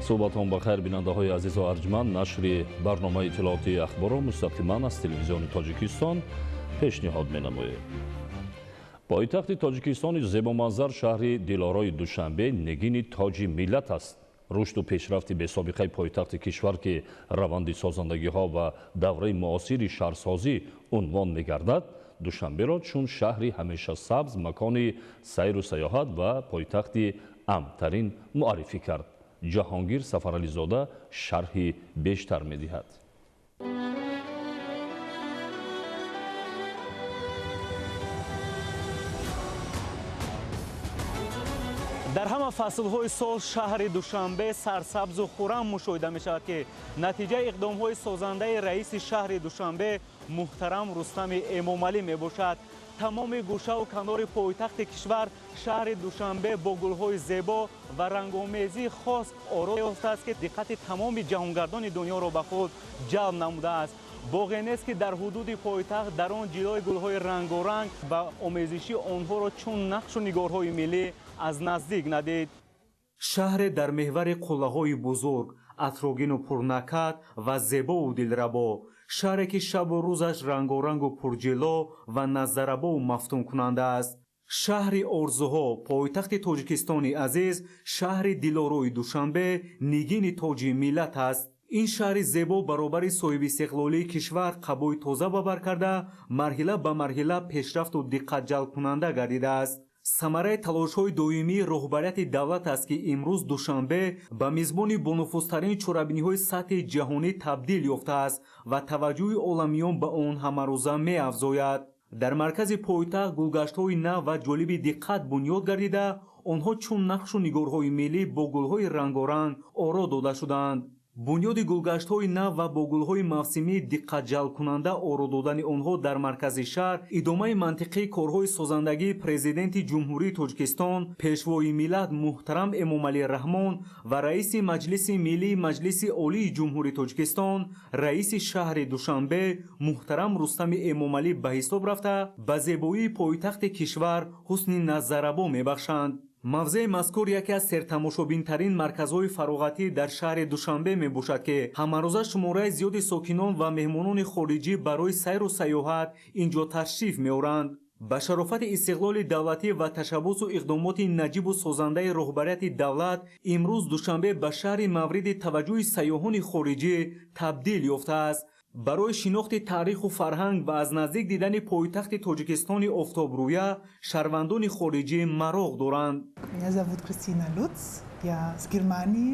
صحبتان بخیر بیننده‌های عزیز و ارجمند. نشر برنامه اطلاعاتی اخبار را مستقیما از تلویزیون تاجیکستان پیشنهاد می‌نماییم. پایتخت تاجیکستان زیبامنظر شهر دلارای دوشنبه نگین تاج ملت است. رشد و پیشرفت بی‌سابقه پایتخت کشور که روند سازندگی‌ها و دوره معاصر شهرسازی عنوان می‌گردد، دوشنبه را چون شهری همیشه سبز، مکان سیر و سیاحت و پایتخت امن‌ترین معرفی کرد. جهانگیر سفرعلیزاده شرحی بیشتر می‌دهد. در همه فصل‌های سال شهر دوشنبه سرسبز و خرم مشاهده می‌شود که نتیجه اقدام‌های سازنده رئیس شهر دوشنبه محترم رستم امامعلی میباشد. تمام گوشه و کنار پایتخت کشور شهر دوشنبه با گل‌های زیبا و رنگ‌آمیزی خاص آرای یافته است که دقت تمام جهانگردان دنیا را به خود جلب نموده است. باغی نیست که در حدود پایتخت در آن جلوه گل‌های رنگارنگ و آمیزشی آنها را چون نقش و نگارهای ملی از نزدیک ندید. شهر در محور قلعه‌های بزرگ، اطراگین و پرنکهت و زیبا و دلربا، شهری که شب و روزش رنگارنگ و پرجلو و نظربا و مفتون کننده است. شهر آرزوها، پایتخت تاجیکستان عزیز، شهر دلاروی دوشنبه نگین تاج ملت است. این شهر زیبا برابر صاحب استقلالی کشور قبای تازه بر کرده، مرحله به مرحله پیشرفت و دقت جلب کننده گردیده است. ثمره تلاش‌های دویمی رهبریت دولت است که امروز دوشنبه به میزبان بانفوذترین چورابینی‌های سطح جهانی تبدیل یافته است و توجه عالمیان به آن همه‌روزه می‌افزاید. در مرکز پایتخت گلگشت‌های نو و جالب دقت بنیاد گردیده، آنها چون نقش و نگارهای ملی با گل‌های رنگارنگ آرا داده شدند. بنیاد گلگشت‌های نو و با گل‌های موسمی دقت جلب کننده آرا دادن آنها در مرکز شهر ادامه منطقی کارهای سازندگی پرزیدنت جمهوری تاجیکستان پیشوای ملت محترم امامعلی رحمان و رئیس مجلس ملی مجلس عالی جمهوری تاجیکستان رئیس شهر دوشنبه محترم رستم امامعلی به حساب رفته به زیبایی پایتخت کشور حسن نظربا میبخشند. موضع مذکور یکی از سرتماشابین‌ترین مرکزهای فراغتی در شهر دوشنبه میباشد که همه‌روزه شماره زیادی ساکنان و مهمانان خارجی برای سیر و سیاحت اینجا تشریف می‌آورند. به شرافت استقلال دولتی و تشبث و اقدامات نجیب و سازنده رهبریت دولت امروز دوشنبه به شهر مورد توجه سیاحان خارجی تبدیل یافته است. برای شناخت تاریخ و فرهنگ و از نزدیک دیدن پایتخت تاجیکستان آفتابرویه شهروندان خارجی مراغ دارند. Меня зовут Кристина Люц, я с Германии.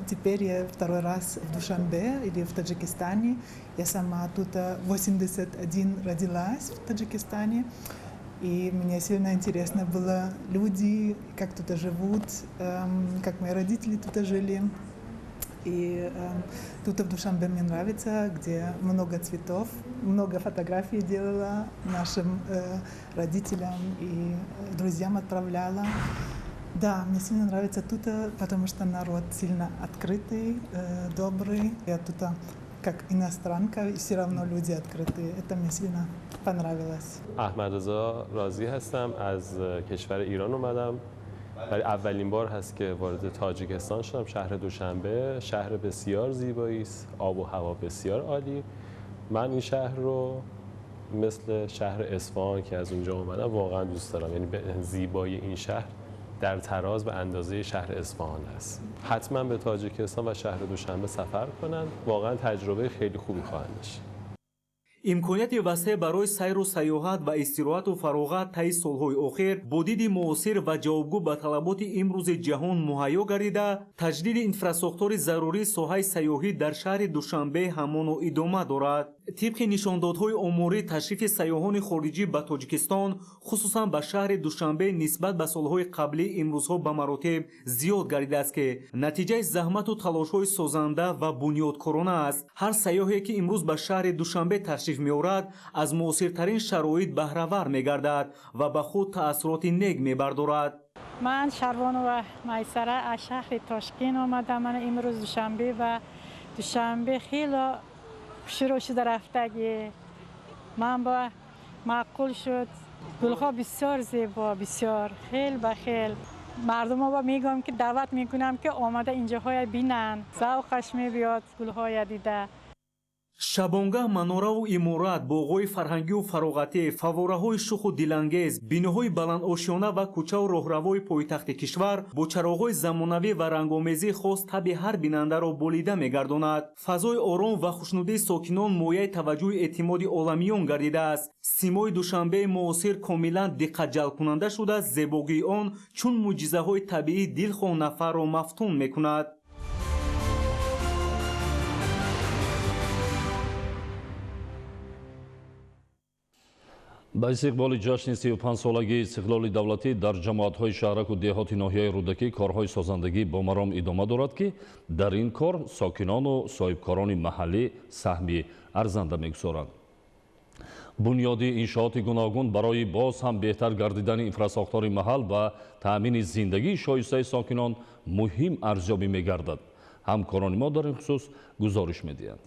Теперь я второй раз в Душанбе или в Таджикистане. Я сама тут 81 родилась в Таджикистане. И мне сильно интересно было люди, как тут живут, как мои родители тут жили. И тут в Душанбе мне нравится, где много цветов, много фотографий делала нашим родителям и друзьям отправляла. Да, мне сильно нравится тут, потому что народ сильно открытый, добрый. Я тут как иностранка, и все равно люди открытые. Это мне сильно понравилось. احمد رضا رازی هستم، از کشور ایران اومدم. برای اولین بار هست که وارد تاجیکستان شدم. شهر دوشنبه شهر بسیار زیبایی است، آب و هوا بسیار عالی. من این شهر رو مثل شهر اصفهان که از اونجا اومدم واقعا دوست دارم. یعنی به زیبایی این شهر در تراز به اندازه شهر اصفهان است. حتما به تاجیکستان و شهر دوشنبه سفر کنن، واقعا تجربه خیلی خوبی خواهند داشت. имконияти васеъ барои сайру саёҳат ва истироҳату фароғат таи солҳои охир бо диди муосир ва ҷавобгӯ ба талаботи имрӯзи ҷаҳон муҳайё гардида таҷдиди инфраструктури зарурии соҳаи сайёҳӣ дар шаҳри душанбе ҳамоно идома дорад. тибқи нишондодҳои оморӣ ташрифи сайёҳони хориҷӣ ба тоҷикистон хусусан ба шаҳри душанбе нисбат ба солҳои қаблӣ имрӯзҳо ба маротиб зиёд гардидааст ки натиҷаи заҳмату талошҳои созанда ва бунёдкорона аст. ҳар сайёҳе ки имрӯз ба шаҳри душанбе ташриф меорад аз муосиртарин шароит баҳравар мегардад ва ба худ таъссуроти нек мебардорад. ман шарвонова майсара аз шаҳри тошкент омадам. ман имрӯз душанбе ва душанбе хело хушро шуда рафтагӣ ман ба маъқул шуд. гулҳо бисёр зебо, бисёр хел ба хел. مردم ها میگم که دعوت میکنم که آمده اینجاهای بینن، ذوقش میبیاد گلهای دیده. шабонгаҳ манораву иморат боғҳои фарҳангию фароғатӣ фаввораҳои шуху дилангез биноҳои баландошёна ва кӯчаву роҳравои пойтахти кишвар бо чароғҳои замонавӣ ва рангомезии хос таби ҳар бинандаро болида мегардонад. фазои ором ва хушнудии сокинон мояи таваҷҷӯҳи эътимоди оламиён гардидааст. симои душанбеи муосир комилан диққатҷалбкунанда шуда зебогии он чун мӯъҷизаҳои табиӣ дилхоҳ нафарро мафтун мекунад. ба истиқболи ҷашни 35-солагии истиқлоли давлатӣ дар ҷамоатҳои шаҳраку деҳоти ноҳияи рудакӣ корҳои созандагӣ бомаром идома дорад ки дар ин кор сокинону соҳибкорони маҳаллӣ саҳми арзанда мегузоранд. бунёди иншооти гуногун барои боз ҳам беҳтар гардидани инфрасохтори маҳал ва таъмини зиндагии шоистаи сокинон муҳим арзёбӣ мегардад. ҳамкорони мо дар ин хусус гузориш медиҳанд.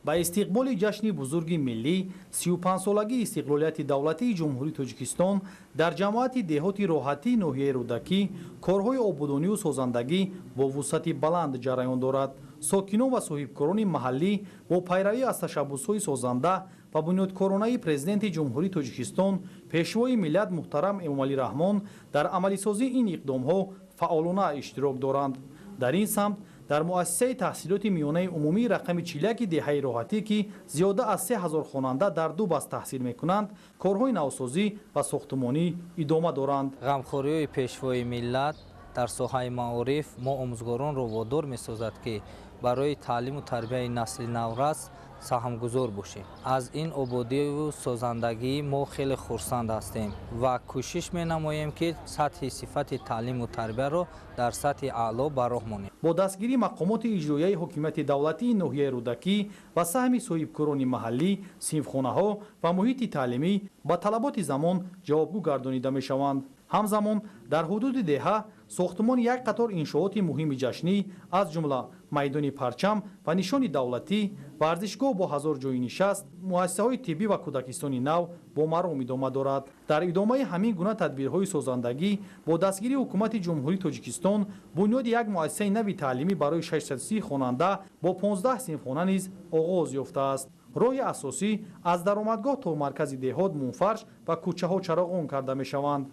ба истиқболи ҷашни бузурги миллӣ 35-солагии истиқлолияти давлатии ҷумҳурии Тоҷикистон дар ҷамоати деҳоти роҳатии ноҳияи рудакӣ корҳои ободонию созандагӣ бо вусъати баланд ҷараён дорад. сокинон ва соҳибкорони маҳаллӣ бо пайравӣ аз ташаббусҳои созанда ва бунёдкоронаи президенти ҷумҳурии Тоҷикистон пешвои миллат муҳтарам Эмомалӣ Раҳмон дар амалисозии ин иқдомҳо фаъолона иштирок доранд. дар ин самт дар муассисаи таҳсилоти миёнаи умумии рақами 41 деҳаи роҳатӣ ки зиёда аз 3000 хонанда дар ду баст таҳсил мекунанд, корҳои навсозӣ ва сохтмонӣ идома доранд. ғамхориҳои пешвои миллат дар соҳаи маориф мо омӯзгоронро водор месозад ки барои таълиму тарбияи насли наврас саҳмгузор бошем. аз ин ободию созандагӣ мо хеле хурсанд ҳастем ва кӯшиш менамоем ки сатҳи сифати таълиму тарбияро дар сатҳи аъло ба роҳ монем. бо дастгирии мақомоти иҷроияи ҳокимияти давлатии ноҳияи рудакӣ ва саҳми соҳибкорони маҳаллӣ синфхонаҳо ва муҳити таълимӣ ба талаботи замон ҷавобгӯ гардонида мешаванд. ҳамзамон дар ҳудуди деҳа сохтмони як қатор иншооти муҳими ҷашнӣ аз ҷумла майдони парчам ва нишони давлатӣ, варзишгоҳ бо 1000 ҷойи нишаст, муассисаҳои тиббӣ ва кӯдакистони нав бо маром идома дорад. дар идомаи ҳамин гуна тадбирҳои созандагӣ бо дастгирии ҳукумати ҷумҳурии Тоҷикистон бунёди як муассисаи нави таълимӣ барои 630 хонанда бо 15 синфхона низ оғоз ёфтааст. роҳи асосӣ аз даромадгоҳ то маркази деҳот мунфарш ва кӯчаҳо чароғон карда мешаванд.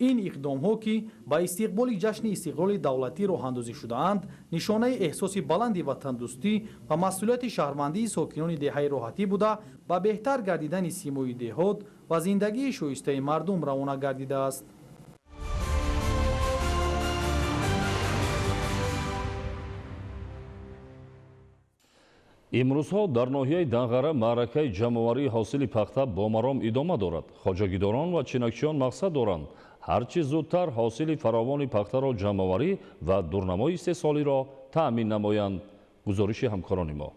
ин иқдомҳо ки ба истиқболи ҷашни истиқлоли давлатӣ роҳандозӣ шудаанд, нишонаи эҳсоси баланди ватандӯстӣ ва масъулияти шаҳрвандии сокинони деҳаи роҳатӣ буда ба беҳтар гардидани симои деҳот ва зиндагии шоистаи мардум равона гардидааст. имрӯзҳо дар ноҳияи Данғара маъракаи ҷамъоварии ҳосили пахта бомаром идома дорад. хоҷагидорон ва чинакчиён мақсад доранд ҳар чӣ зудтар ҳосили фаровони пахтаро ҷамъоварӣ ва дурнамои истеҳсолиро таъмин намоянд. гузориши ҳамкорони мо.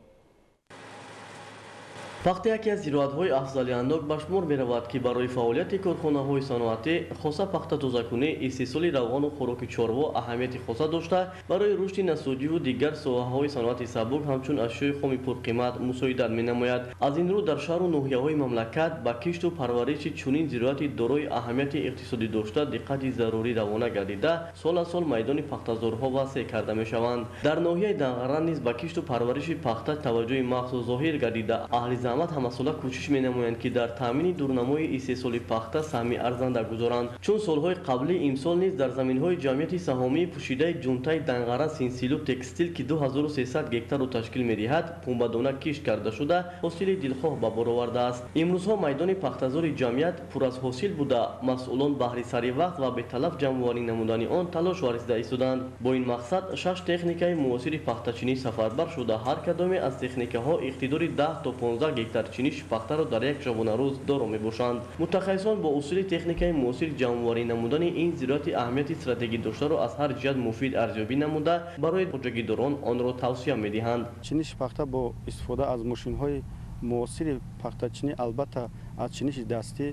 пахта яке аз зироатҳои афзалиянок ба шумор меравад ки барои фаъолияти корхонаҳои саноатӣ хоса пахта тозакунӣ истеҳсоли равғану хӯроки чорво аҳамияти хоса дошта барои рушди насоҷиву дигар соҳаҳои саноати сабук ҳамчун ашёи хоми пурқимат мусоидат менамояд. аз ин рӯ дар шаҳру ноҳияҳои мамлакат ба кишту парвариши чунин зироати дорои аҳамияти иқтисодӣ дошта диққати зарурӣ равона гардида сол аз сол майдони пахтазорҳо васеъ карда мешаванд. дар ноҳияи Данғара низ ба кишту парвариши пахта таваҷҷӯҳи махсус зоҳир гардида аҳли заҳмат ҳамасола кӯшиш менамоянд ки дар таъмини дурнамои истеҳсоли пахта саҳми арзанда гузоранд. чун солҳои қаблӣ имсол низ дар заминҳои ҷамъияти саҳомии пӯшидаи ҷунтаи Данғара синсилу текстил ки 2300 гектарро ташкил медиҳад пунбадона кишт карда шуда ҳосили дилхоҳ ба бор овардааст. имрӯзҳо майдони пахтазори ҷамъият пур аз ҳосил буда масъулон баҳри сари вақт ва беталаф ҷамъоварӣ намудани он талош варзида истоданд. бо ин мақсад 6 техникаи муосири пахтачинӣ сафарбар шуда ҳар кадоме аз техникаҳо иқтидори 10 то 15 гектар чиниш пахтаро дар як шабонарӯз доро мебошанд. мутахассисон бо усули техникаи муосир ҷамъоварӣ намудани ин зироати аҳамияти стратегӣ доштаро аз ҳар ҷиҳат муфид арзёбӣ намуда барои хоҷагидорон онро тавсия медиҳанд. чиниши пахта бо истифода аз мошинҳои муосири пахтачинӣ албатта аз чиниши дастӣ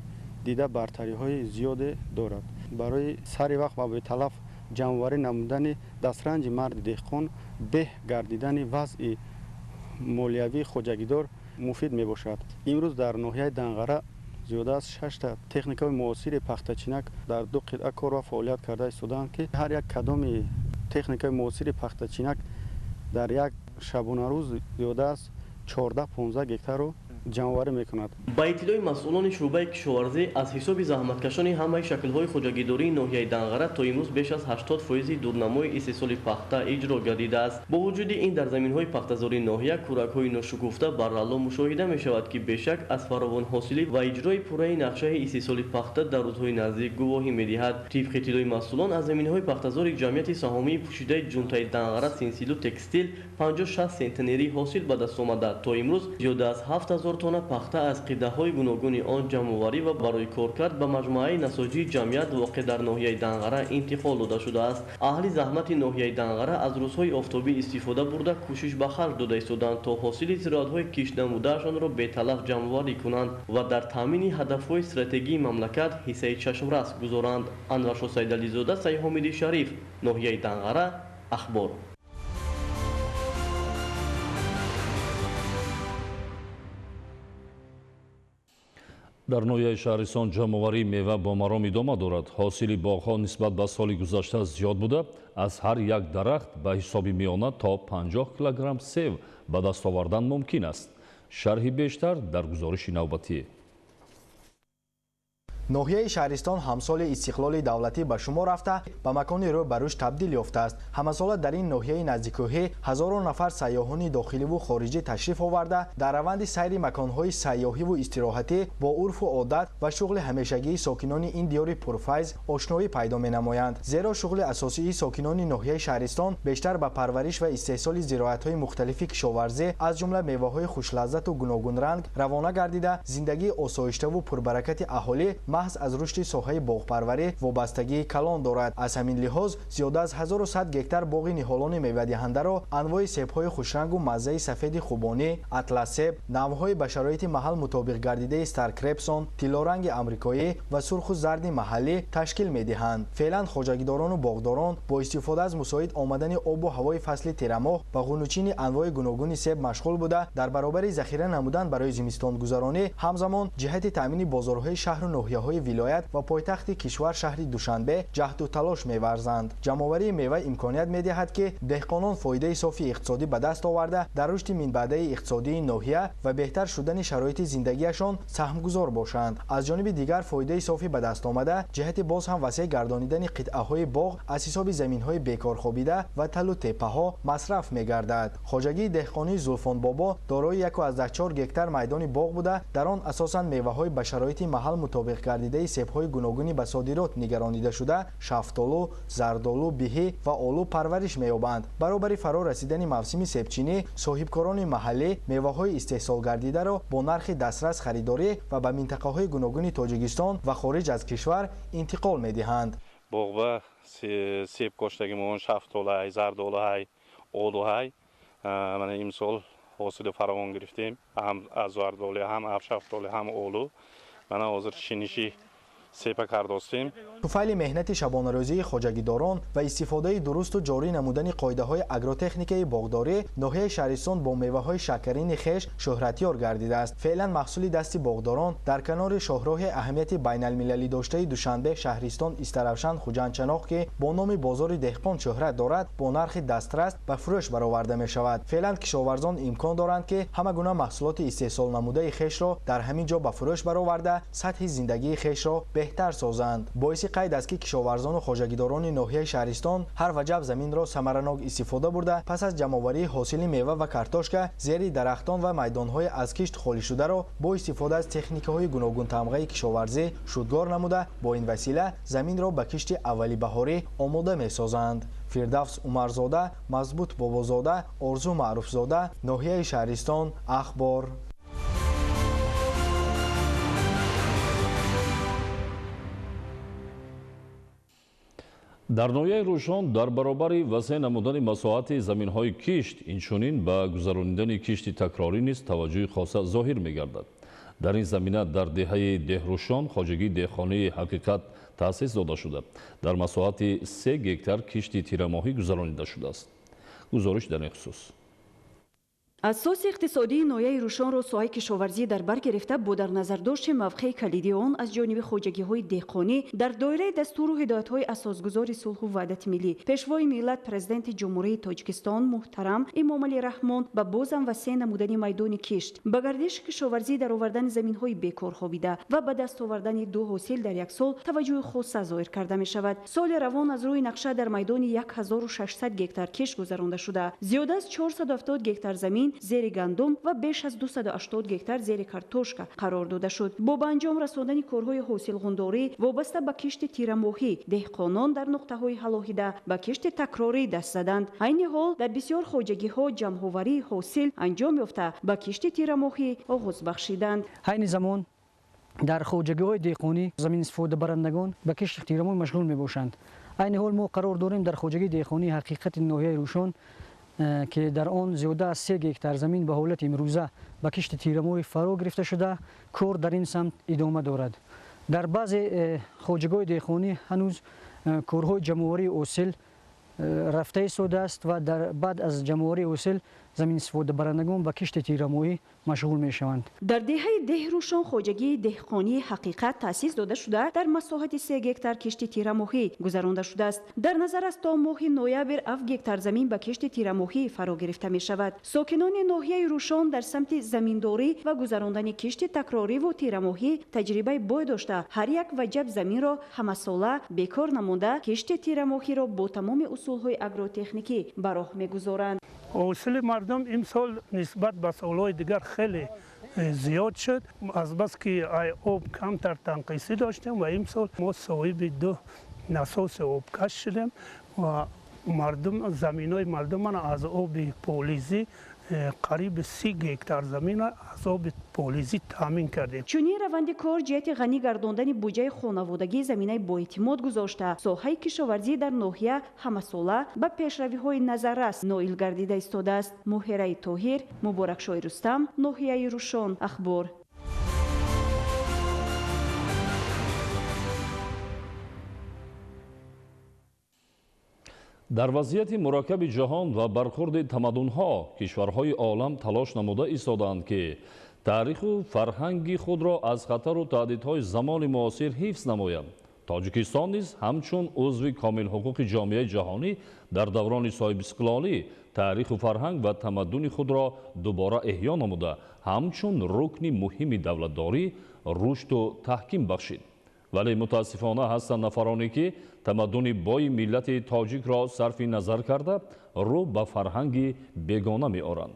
дида бартариҳои зиёде дорад. барои сари вақт ва беталаф ҷамъоварӣ намудани дастранҷи марди деҳқон беҳ гардидани вазъи молиявии хоҷагидор муфид мебошад. имрӯз дар ноҳияи Данғара زیاده از 6 تا تکنیک‌های معاصر پختچینک در 2 قطعه کار و فعالیت کرده ایستادند که هر یک کدام تکنیک‌های معاصر پختچینک در یک شبانه روز زیاده از 14-15 گکتار رو جمع‌آوری می‌کند. با اطلاع مسئولان شعبه کشاورزی از حساب زحمتکشان همه شکل‌های خوجاگیداری ناحیه دنغره تا امروز بیش از 80% دورنمای استحصال پخته اجرا گردیده است. با وجود این در زمین‌های پخته‌زاری ناحیه کورک‌های ناشکفته برالو مشاهده می‌شود که بیشک از فراوان حاصلی و اجرای پوره نقشه استحصال پخته در روزهای نزدیک گواهی می‌دهد. طبق اطلاع مسئولان از زمین‌های پخته‌زاری جمعیت سهامی پوشیده جنتای دنغره سنسیل و تکستیل 50-60 سنتنری حاصل به دست آمده. تا امروز زیاده از 7000 تن پخته از قطعه‌های گوناگون آن جمع‌آوری و برای کارکرد به مجموعه نساجی جمعیت واقع در ناحیه دنغره انتقال داده شده است. اهل زحمت ناحیه دنغره از روزهای آفتابی استفاده برده کوشش به خرج داده ایستادند تا حاصل زراعت‌های کشت نموده‌شان را به تلف جمع‌آوری کنند و در تامین هدف‌های استراتژی مملکت حصه چشمرس گذارند. انورشاه سیدعلیزاده، سعید حمیدی شریف، ناحیه دنغره، اخبار. дар ноҳияи шаҳрисон ҷамъоварии мева бо маром идома дорад. ҳосили боғҳо нисбат ба соли гузашта зиёд буда, аз ҳар як дарахт ба ҳисоби миёна то 50 килограмм сев ба даст овардан мумкин аст. шарҳи бештар дар гузориши навбатӣ. ноҳияи шаҳристон ҳамсоли истиқлоли давлатӣ ба шумор рафта ба макони рӯ ба рушд табдил ёфтааст. ҳамасола дар ин ноҳияи наздикӯҳӣ ҳазорон нафар сайёҳони дохиливу хориҷӣ ташриф оварда дар раванди сайри маконҳои сайёҳиву истироҳатӣ бо урфу одат ва шуғли ҳамешагии сокинони ин диёри пурфайз ошноӣ пайдо менамоянд. зеро шуғли асосии сокинони ноҳияи шаҳристон бештар ба парвариш ва истеҳсоли зироатҳои мухталифи кишоварзӣ аз ҷумла меваҳои хушлаззату гуногунранг равона гардида, зиндагии осоиштаву пурбаракати аҳолӣ маҳз аз рушди соҳаи боғпарварӣ вобастагии калон дорад. аз ҳамин лиҳоз зиёда аз 1100 гектар боғи ниҳолони мевадиҳандаро анвои себҳои хушрангу маззаи сафеди хубонӣ, атлассеб, навъҳои ба шароити маҳал мутобиқ гардидаи старкрепсон, тиллоранги амрикоӣ ва сурху зарди маҳаллӣ ташкил медиҳанд. феълан хоҷагидорону боғдорон бо истифода аз мусоид омадани обу ҳавои фасли тирамоҳ ба ғунучини анвои гуногуни себ машғул буда, дар баробари захира намудан барои зимистонгузаронӣ ҳамзамон ҷиҳати таъмини бозорҳои шаҳру ноҳияҳои вилоят ва пойтахти кишвар шаҳри душанбе ҷаҳду талош меварзанд. ҷамъоварии мева имконият медиҳад ки деҳқонон фоидаи софи иқтисодӣ ба даст оварда дар рушди минбаъдаи иқтисодии ноҳия ва беҳтар шудани шароити зиндагиашон саҳмгузор бошанд. аз ҷониби дигар фоидаи софи ба даст омада ҷиҳати боз ҳам васеъ гардонидани қитъаҳои боғ аз ҳисоби заминҳои бекорхобида ва талу теппаҳо масраф мегардад. хоҷагии деҳқонии зулфон бобо дорои 14 гектар майдони боғ буда, дар он асосан меваҳои ба шароити маҳал мутобиқ гардидаи себҳои гуногуни ба содирот нигаронида шуда, шафтолу, зардолу, биҳӣ ва олу парвариш меёбанд. баробари фаро расидани мавсими себчинӣ, соҳибкорони маҳаллӣ меваҳои истеҳсол гардидаро бо нархи дастрас харидорӣ ва ба минтақаҳои гуногуни тоҷикистон ва хориҷ аз кишвар интиқол медиҳанд. боғба себ коштагимон, шафтолай, зардолай, олуҳай мана имсол ҳосили фаровон гирифтем, ҳам аз зардолӣ, ҳам аз шафтолӣ, ҳам олу. мана ҳозир шиниши сепа кардостем. туфайли меҳнати шабонарӯзии хоҷагидорон ва истифодаи дурусту ҷорӣ намудани қоидаҳои агротехникаи боғдорӣ, ноҳияи шаҳристон бо меваҳои шакарини хеш шӯҳратёр гардидааст. феълан маҳсули дасти боғдорон дар канори шоҳроҳи аҳамияти байналмилалӣ доштаи душанбе шаҳристон истаравшан хуҷандчаноқ ки бо номи бозори деҳқон шӯҳрат дорад, бо нархи дастрас ба фурӯш бароварда мешавад. феълан кишоварзон имкон доранд ки ҳама гуна маҳсулоти истеҳсол намудаи хешро дар ҳамин ҷо ба фурӯш бароварда, сатҳи зиндагии хешро беҳтар созанд. боиси қайд аст ки кишоварзону хоҷагидорони ноҳияи шаҳристон ҳар ваҷаб заминро самаранок истифода бурда, пас аз ҷамъоварии ҳосили мева ва картошка зери дарахтон ва майдонҳои аз кишт холишударо бо истифода аз техникаҳои гуногун тамғаи кишоварзӣ шудгор намуда, бо ин васила заминро ба кишти аввали баҳорӣ омода месозанд. фирдавс умарзода, мазбут бобозода, орзу маъруфзода, ноҳияи шаҳристон, ахбор. дар ноҳияи рӯшон дар баробари васеъ намудани масоҳати заминҳои кишт, инчунин ба гузаронидани кишти такрорӣ низ таваҷҷӯҳи хоса зоҳир мегардад. дар ин замина дар деҳаи деҳрӯшон хоҷагии деҳқонии ҳақиқат таъсис дода шуда, дар масоҳати 3 гектар кишти тирамоҳӣ гузаронида шудааст. гузориш дар ин хусус. اساس اقتصادی ناحیه روشن را ساحه کشاورزی در بر گرفته با در نظر داشت موقع کلیدی آن از جانب خواجگی‌های دهقانی در دایره دستور و هدایت‌های اساسگذار صلح و وحدت ملی پیشوای ملت پرزیدنت جمهوری تاجیکستان محترم امامعلی رحمان به بازم وسیع نمودن میدان کشت به گردش کشاورزی در آوردن زمین‌های بیکار خوابیده و به دست آوردن 2 حاصل در یک سال توجه خاص ظاهر کرده می شود. سال روان از روی نقشه در میدان 1600 گکتار کشت گذرانده شده. زیاد از 470 گکتار زمین زیر گندم و بیش از 280 گکتار زیر کارتوشکا قرار داده شد. با به انجام رساندن کارهای حاصلخونداری وابسته به کشت تیره‌ماهی دهقانان در نقطه‌های علاهیده به کشت تکراری دست زدند. عین حال در بسیار خواجگی‌ها جمع‌آوری حاصل انجام یافته به کشت تیره‌ماهی آغاز بخشیدند. عین زمان در خواجگی‌های دهقانی زمین استفاده برندگان به کشت تیره‌ماهی مشغول می‌باشند. عین حال ما قرار داریم در خواجگی دهقانی حقیقت ناحیه روشن که در آن زیاده از 3 گکتار زمین به حالت امروزه به کشت تیره‌ماهی فرا گرفته شده کار در این سمت ادامه دارد. در بعضی خواجگی‌های دهقانی هنوز کارهای جمع‌آوری حاصل رفته ایستاده است و در بعد از جمع‌آوری حاصل زمین استفاده برندگان به کشت تیره‌ماهی مشغول می‌شوند. در دهه ده روشن خواجگی دهقانی حقیقت تأسیس داده شده در مساحت 3 گکتار کشت تیره‌ماهی گذرانده شده است. در نظر است تا ماه نوامبر 7 گکتار زمین به کشت تیره‌ماهی فرا گرفته می‌شود. ساکنان ناحیه روشن در سمت زمینداری و گذراندن کشت تکراری و تیره‌ماهی تجربه بای داشته هر یک وجب زمین را همساله بیکار نمانده کشت تیره‌ماهی را با تمام اصول‌های اگروتکنیکی به راه می‌گذارند. حاصل مردم امسال نسبت به سالهای دیگر خیلی زیاد شد از بس که آب کمتر تنقیصی داشتیم و امسال ما صاحب 2 نساس آبکش شدیم و مردم زمینای مردم از آب پولیزی قریب 30 گکتار زمین از آب پولیزی تامین کردیم. چونین روند کار جهت غنی گرداندن بودجه خانوادگی زمینه با اعتماد گذاشته ساحه کشاورزی در ناحیه همساله به پیشروی‌های نظررس نائل گردیده ایستاده است. مهره طاهر، مبارکشاه رستم، ناحیه روشن، اخبار. дар вазъияти мураккаби ҷаҳон ва бархурди тамаддунҳо кишварҳои олам талош намуда истоданд ки таъриху фарҳанги худро аз хатару таҳдидҳои замони муосир ҳифз намоянд. тоҷикистон низ ҳамчун узви комилҳуқуқи ҷомеаи ҷаҳонӣ дар даврони соҳибистиқлолӣ таъриху фарҳанг ва тамаддуни худро дубора эҳё намуда ҳамчун рукни муҳими давлатдорӣ рушду таҳким бахшид. вале мутаассифона ҳастанд нафароне ки тамаддуни бои миллати тоҷикро сарфи назар карда рӯ ба фарҳанги бегона меоранд.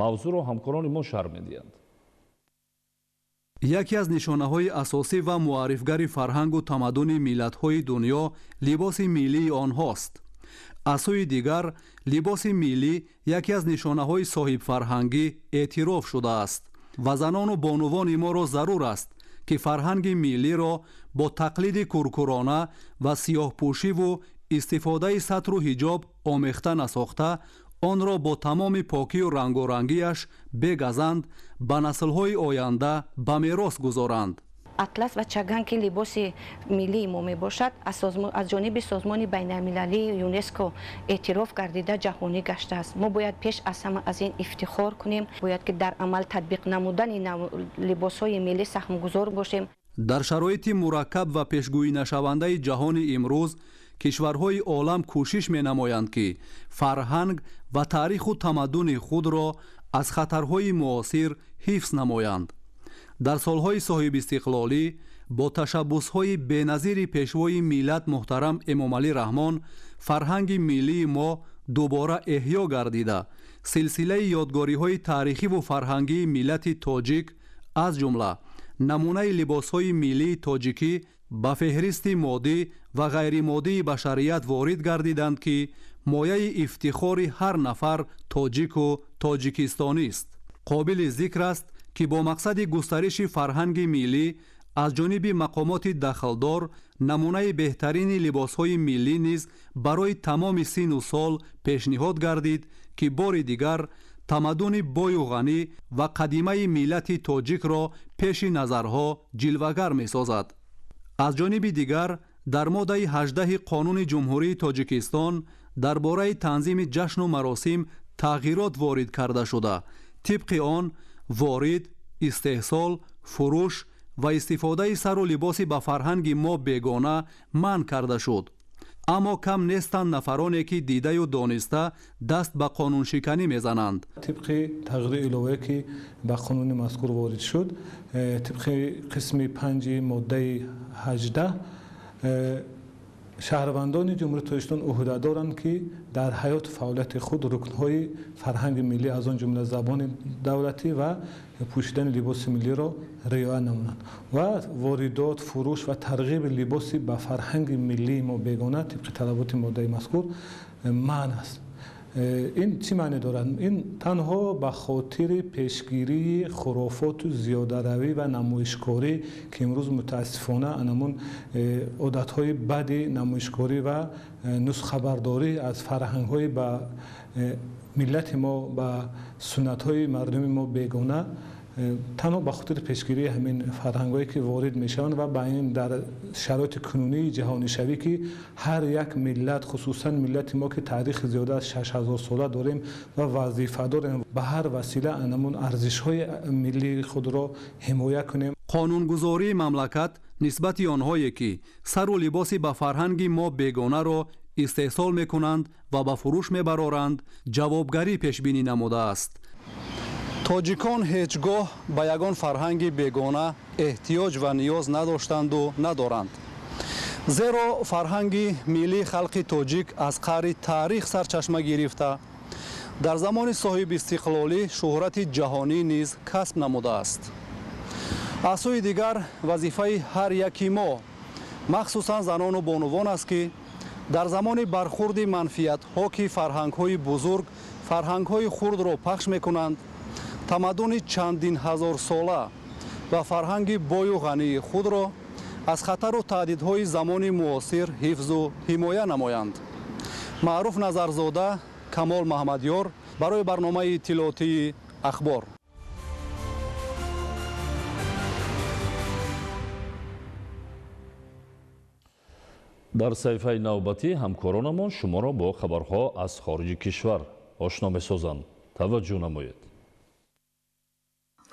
мавзӯъро ҳамкорони мо шарҳ медиҳанд. яке аз нишонаҳои асосӣ ва муаррифгари фарҳангу тамаддуни миллатҳои дунё либоси миллии онҳост. аз сӯи дигар либоси миллӣ яке аз нишонаҳои соҳибфарҳангӣ эътироф шудааст ва занону бонувони моро зарур аст ки фарҳанги миллиро бо тақлиди куркурона ва сиёҳпӯшиву истифодаи сатру ҳиҷоб омехта насохта онро бо тамоми покию рангорангияш бегазанд ба наслҳои оянда ба мерос гузоранд. атлас ва чаган ки либоси миллии мо мебошад аз ҷониби созмони байналмилалии юнеско эътироф гардида ҷаҳонӣ гаштааст. мо бояд пеш аз ҳама аз ин ифтихор кунем, бояд ки дар амал татбиқ намудани либосҳои миллӣ саҳмгузор бошем. дар шароити мураккаб ва пешгӯинашавандаи ҷаҳони имрӯз кишварҳои олам кӯшиш менамоянд ки фарҳанг ва таъриху тамаддуни худро аз хатарҳои муосир ҳифз намоянд. дар солҳои соҳибистиқлолӣ бо ташаббусҳои беназири пешвои миллат муҳтарам эмомалӣ раҳмон фарҳанги миллии мо дубора эҳё гардида силсилаи ёдгориҳои таърихиву фарҳангии миллати тоҷик аз ҷумла намунаи либосҳои миллии тоҷикӣ ба феҳристи моддӣ ва ғайримоддии башарият ворид гардиданд ки мояи ифтихори ҳар нафар тоҷику тоҷикистонист. қобили зикр аст ки бо мақсади густариши фарҳанги миллӣ аз ҷониби мақомоти дахлдор намунаи беҳтарини либосҳои миллӣ низ барои тамоми сину сол пешниҳод гардид ки бори дигар тамаддуни бою ғанӣ ва қадимаи миллати тоҷикро пеши назарҳо ҷилвагар месозад. аз ҷониби дигар дар моддаи 18 қонуни ҷумҳурии тоҷикистон дар бораи танзими ҷашну маросим тағйирот ворид карда шуда. тибқи он ворид, истеҳсол, фурӯш ва истифодаи сару либоси ба фарҳанги мо бегона манъ карда шуд. аммо кам нестанд нафароне ки дидаю дониста даст ба қонуншиканӣ мезананд. طبق تغییر الهی که به قانون مذکور وارد شد طبق قسم 5 ماده 18 شهروندان جمهوری تاجیکستان عهده دارند که در حیات فعالیت خود رکنهای فرهنگ ملی از آن جمله زبان دولتی و پوشیدن لباس ملی را رعایت نمایند و واردات، فروش و ترغیب لباس به فرهنگ ملی ما بیگانه طبق طلبات ماده مذکور منع است. این چی معنی دارد؟ این تنها به خاطر پیشگیری خرافات و زیاده‌روی و نمایشکاری که امروز متاسفانه انمون عادت‌های بد نمایشکاری و نسخه برداری از فرهنگ‌های با ملت ما با سنت‌های مردم ما بیگانه تنها به خاطر پیشگیری همین فرهنگ‌هایی که وارد میشوند و با این در شرایط کنونی جهانی شوی که هر یک ملت خصوصا ملت ما که تاریخ زیاده از 6000 ساله داریم و وظیفه داریم به هر وسیله انمون ارزش‌های ملی خود را حمایت کنیم. قانونگذاری مملکت نسبت آنهایی که سر و لباسی به فرهنگ ما بیگانه را استحصال میکنند و به فروش میبرارند جوابگری پیش بینی نموده است. тоҷикон ҳеҷгоҳ ба ягон фарҳанги бегона эҳтиёҷ ва ниёз надоштанду надоранд. зеро фарҳанги миллии халқи тоҷик аз қаъри таърих сарчашма гирифта дар замони соҳибистиқлолӣ шӯҳрати ҷаҳонӣ низ касб намудааст. аз сӯи дигар вазифаи ҳар яки мо махсусан занону бонувон аст ки дар замони бархурди манфиатҳо ки фарҳангҳои бузург фарҳангҳои хурдро пахш мекунанд тамаддуни чандин ҳазор сола ва фарҳанги бою ғании худро аз хатару таҳдидҳои замони муосир ҳифзу ҳимоя намоянд. маъруф назарзода, камол маҳмадёр барои барномаи иттилоотии ахбор. дар саҳифаи навбатӣ ҳамкоронамон шуморо бо хабарҳо аз хориҷи кишвар ошно месозанд. таваҷҷӯҳ намоед.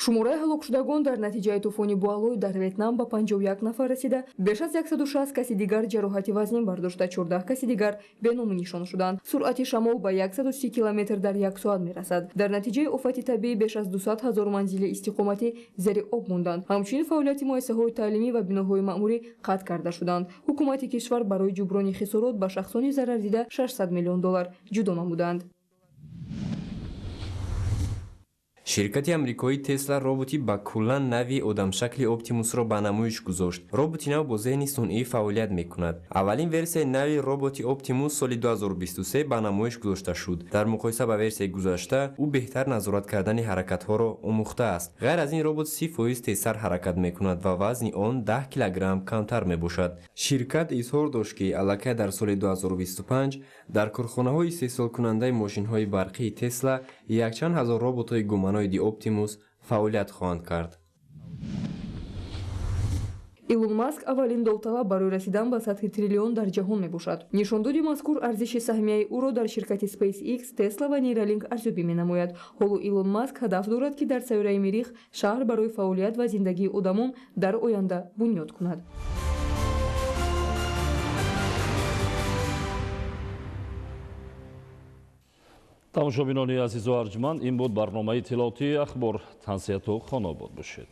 шумораи ҳалокшудагон дар натиҷаи тӯфони буалой дар ветнам ба 51 нафар расида, беш аз 160 каси дигар ҷароҳати вазнин бардошта, 14 каси дигар беномӣ нишон шуданд. суръати шамол ба 130 км дар як соат мерасад. дар натиҷаи офати табиӣ беш аз 200 ҳазор манзили истиқоматӣ зери об монданд. ҳамчунин фаъолияти муассисаҳои таълимӣ ва биноҳои маъмурӣ қатъ карда шуданд. ҳукумати кишвар барои ҷуброни хисорот ба шахсони зарардида $600 миллион ҷудо намуданд. ширкати амрикои Tesla роботи ба куллан нави одамшакли Optimus-ро ба намоиш гузошт. роботи нав бо зеҳни сунъӣ фаъолият мекунад. аввалин версияи нави роботи Optimus соли 2023 ба намоиш гузошта шуд. дар муқоиса ба версияи гузашта, ӯ беҳтар назорат кардани ҳаракатҳоро омӯхтааст. ғайр аз ин робот 30% тезтар ҳаракат мекунад ва вазни он 10 килограмм камтар мебошад. ширкат изҳор дошт ки аллакай дар соли 2025 дар корхонаҳои истеҳсолкунандаи мошинҳои барқии Tesla якчанд ҳазор роботҳои гуманоиди Optimus фаъолият хоҳанд кард. илон маск аввалин довталаб барои расидан ба сатҳи триллион дар ҷаҳон мебошад. нишондоди мазкур арзиши саҳмияи ӯро дар ширкати SpaceX, Tesla ва Neuralink арзёбӣ менамояд. ҳоло илон маск ҳадаф дорад ки дар сайёраи Миррих шаҳр барои фаъолият ва зиндагии одамон дар оянда бунёд кунад. тамошобинони азизу арҷманд, ин буд барномаи иттилоотии ахбор. тансияту хонобод бошед.